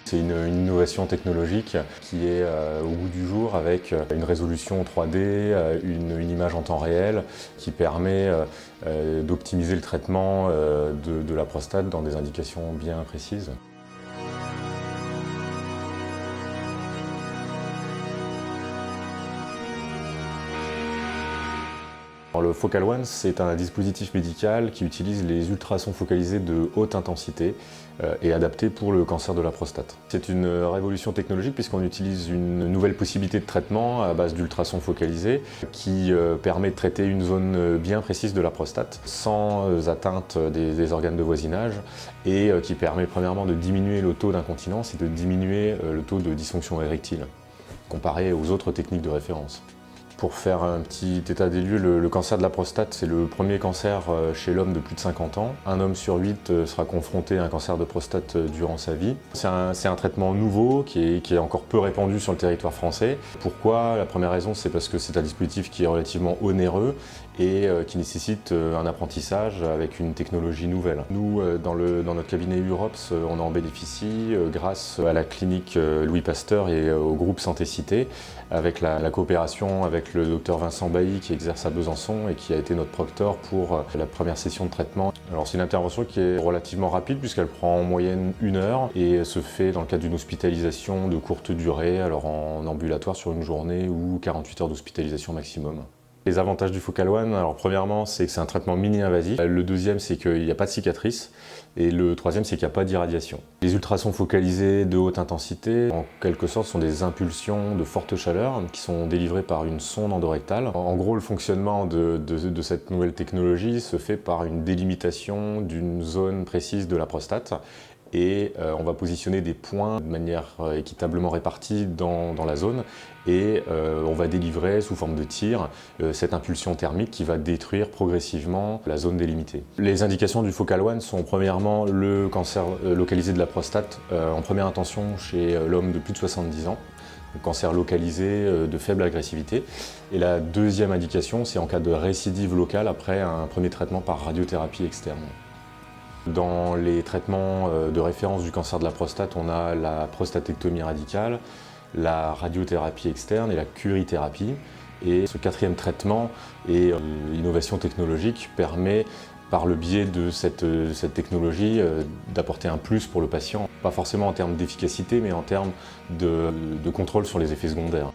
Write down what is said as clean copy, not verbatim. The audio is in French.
C'est une innovation technologique qui est au goût du jour avec une résolution 3D, une image en temps réel qui permet d'optimiser le traitement de la prostate dans des indications bien précises. Le Focal One, c'est un dispositif médical qui utilise les ultrasons focalisés de haute intensité et adapté pour le cancer de la prostate. C'est une révolution technologique puisqu'on utilise une nouvelle possibilité de traitement à base d'ultrasons focalisés qui permet de traiter une zone bien précise de la prostate sans atteinte des organes de voisinage et qui permet premièrement de diminuer le taux d'incontinence et de diminuer le taux de dysfonction érectile comparé aux autres techniques de référence. Pour faire un petit état des lieux, le cancer de la prostate, c'est le premier cancer chez l'homme de plus de 50 ans. Un homme sur 8 sera confronté à un cancer de prostate durant sa vie. C'est un traitement nouveau qui est encore peu répandu sur le territoire français. Pourquoi? La première raison, c'est parce que c'est un dispositif qui est relativement onéreux et qui nécessite un apprentissage avec une technologie nouvelle. Nous, dans notre cabinet UROPS, on en bénéficie grâce à la clinique Louis Pasteur et au groupe Santé Cité, avec la coopération avec le docteur Vincent Bailly qui exerce à Besançon et qui a été notre proctor pour la première session de traitement. Alors c'est une intervention qui est relativement rapide puisqu'elle prend en moyenne 1 heure et se fait dans le cadre d'une hospitalisation de courte durée, alors en ambulatoire sur une journée ou 48 heures d'hospitalisation maximum. Les avantages du Focal One, alors premièrement, c'est que c'est un traitement mini-invasif. Le deuxième, c'est qu'il n'y a pas de cicatrice. Et le troisième, c'est qu'il n'y a pas d'irradiation. Les ultrasons focalisés de haute intensité, en quelque sorte, sont des impulsions de forte chaleur qui sont délivrées par une sonde endorectale. En gros, le fonctionnement de cette nouvelle technologie se fait par une délimitation d'une zone précise de la prostate. Et on va positionner des points de manière équitablement répartie dans la zone et on va délivrer sous forme de tir cette impulsion thermique qui va détruire progressivement la zone délimitée. Les indications du Focal One sont premièrement le cancer localisé de la prostate en première intention chez l'homme de plus de 70 ans. Cancer localisé de faible agressivité. Et la deuxième indication, c'est en cas de récidive locale après un premier traitement par radiothérapie externe. Dans les traitements de référence du cancer de la prostate, on a la prostatectomie radicale, la radiothérapie externe et la curithérapie. Et ce quatrième traitement et l'innovation technologique permet, par le biais de cette technologie, d'apporter un plus pour le patient. Pas forcément en termes d'efficacité, mais en termes de contrôle sur les effets secondaires.